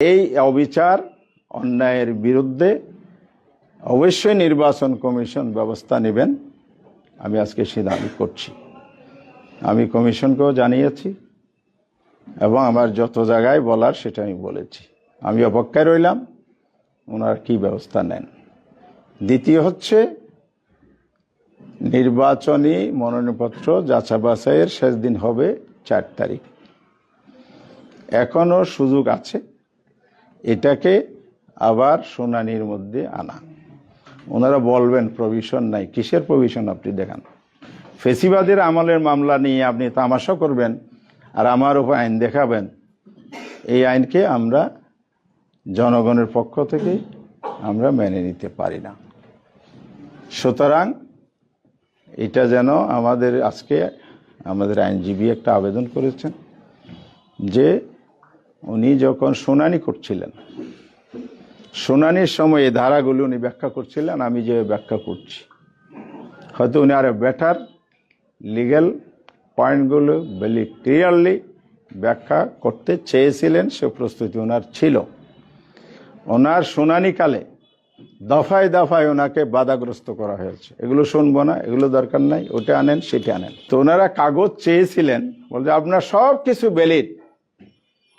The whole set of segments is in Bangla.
এই অবিচার অন্যায়ের বিরুদ্ধে অবশ্যই নির্বাচন কমিশন ব্যবস্থা নেবেন। আমি আজকে সে দাবি করছি। আমি কমিশনকেও জানিয়েছি এবং আমার যত জায়গায় বলার সেটা আমি বলেছি। আমি অপেক্ষায় রইলাম ওনারা কি ব্যবস্থা নেন। দ্বিতীয় হচ্ছে, নির্বাচনী মনোনয়নপত্র যাচাই বাছাইয়ের শেষ দিন হবে 4 তারিখ। এখনও সুযোগ আছে এটাকে আবার শুনানির মধ্যে আনা। ওনারা বলবেন প্রভিশন নাই, কিসের প্রভিশন আপনি দেখান? ফেসিবাদের আমলের মামলা নিয়ে আপনি তামাশা করবেন আর আমার উপর আইন দেখাবেন। এই আইনকে আমরা জনগণের পক্ষ থেকে আমরা মেনে নিতে পারি না। সুতরাং এটা যেন আজকে আমাদের আইনজীবী একটা আবেদন করেছেন যে উনি যখন শুনানি করছিলেন, শুনানির সময় এই ধারাগুলো উনি ব্যাখ্যা করছিলেন, আমি যে ব্যাখ্যা করছি, হয়তো উনি আরো বেটার লিগ্যাল পয়েন্টগুলো ভেরি ক্লিয়ারলি ব্যাখ্যা করতে চেয়েছিলেন। সে প্রস্তুতি ওনার ছিল। ওনার শুনানিকালে দফায় দফায় ওনাকে বাধাগ্রস্ত করা হয়েছে, এগুলো শুনবো না, এগুলো দরকার নাই, ওটা আনেন সেটা আনেন। তো ওনারা কাগজ চেয়েছিলেন, বলতে আপনার সব কিছু ভ্যালিড,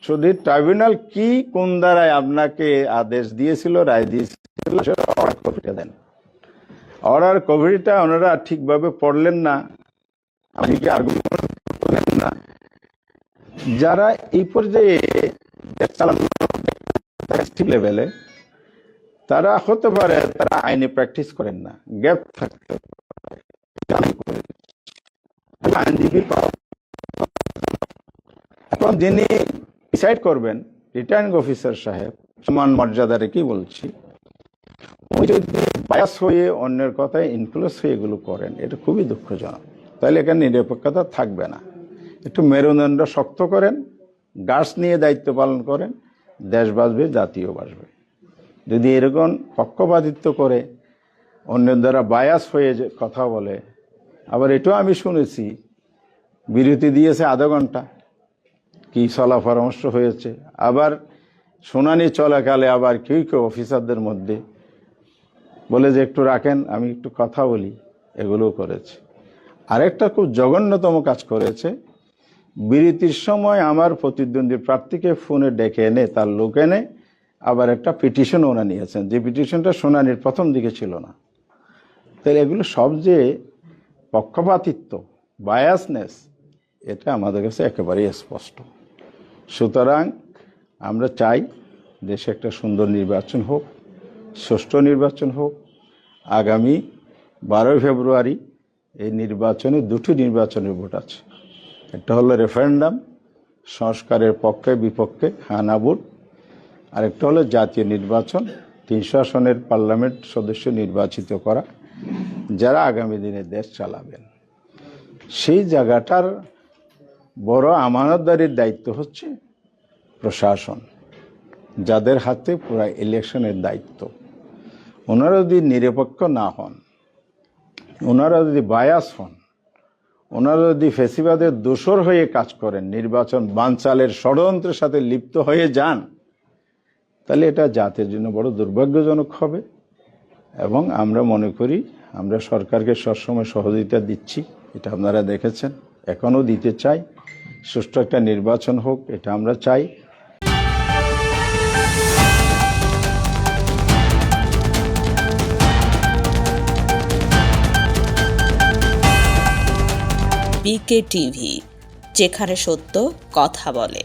শুধু ট্রাইব্যুনাল কি কোন ধারায় আপনাকে আদেশ দিয়েছিল, রায় দিয়েছিল, অর্ডার কপিটা দেন। অর্ডার কপিটা ওনারা ঠিকভাবে পড়লেন না, আমি কি আর্গুমেন্ট করলেন না। যারা এই পর্যায়ে লেভেলে তারা হতে পারে তারা আইনে প্র্যাকটিস করেন না, গ্যাপ থাকতে পারে। আইনজীবী এখন যিনি ডিসাইড করবেন, রিটার্নিং অফিসার সাহেব, সমান মর্যাদা রেখেই বলছি, উনি যদি বায়াস হয়ে অন্যের কথায় ইনফ্লুয়েন্স হয়ে এগুলো করেন, এটা খুবই দুঃখজনক। তাহলে এখানে নিরপেক্ষতা থাকবে না। একটু মেরুদণ্ড শক্ত করেন, গাছ নিয়ে দায়িত্ব পালন করেন, দেশ বাঁচবে, জাতীয় বাঁচবে। যদি এরকম পক্ষপাতিত্ব করে অন্যের দ্বারা বায়াস হয়ে কথা বলে, আবার এটাও আমি শুনেছি বিরতি দিয়েছে আধা ঘন্টা, কি চলা পরামর্শ হয়েছে, আবার শুনানি চলাকালে আবার কেউ কেউ অফিসারদের মধ্যে বলে যে একটু রাখেন আমি একটু কথা বলি, এগুলোও করেছে। আরেকটা খুব জঘন্যতম কাজ করেছে, বিরতির সময় আমার প্রতিদ্বন্দ্বী প্রার্থীকে ফোনে ডেকে এনে তার লোক এনে আবার একটা পিটিশন ওনা নিয়েছেন, যে পিটিশনটা শুনানির প্রথম দিকে ছিল না। তাহলে এগুলো সব যে পক্ষপাতিত্ব, বায়াসনেস, এটা আমাদের কাছে একেবারেই স্পষ্ট। সুতরাং আমরা চাই দেশে একটা সুন্দর নির্বাচন হোক, সুষ্ঠু নির্বাচন হোক। আগামী 12 ফেব্রুয়ারি এই নির্বাচনে দুটি নির্বাচনের ভোট আছে। একটা হলো রেফারেন্ডাম, সংস্কারের পক্ষে বিপক্ষে হানা ভোট, আরেকটা হলো জাতীয় নির্বাচন, 300 আসনের পার্লামেন্ট সদস্য নির্বাচিত করা, যারা আগামী দিনে দেশ চালাবেন। সেই জায়গাটার বড় আমানতদারির দায়িত্ব হচ্ছে প্রশাসন, যাদের হাতে পুরো ইলেকশনের দায়িত্ব। ওনারা যদি নিরপেক্ষ না হন, ওনারা যদি বায়াস হন, ওনারা যদি ফেসিবাদের দোসর হয়ে কাজ করেন, নির্বাচন বানচালের ষড়যন্ত্রের সাথে লিপ্ত হয়ে যান, তাহলে এটা জাতির জন্য বড় দুর্ভাগ্যজনক হবে। এবং আমরা মনে করি আমরা সরকারকে সবসময় সহযোগিতা দিচ্ছি, এটা আপনারা দেখেছেন, এখনও দিতে চাই। সুষ্ঠু একটা নির্বাচন হোক, এটা আমরা চাই। BK টিভি, যেখানে সত্য কথা বলে।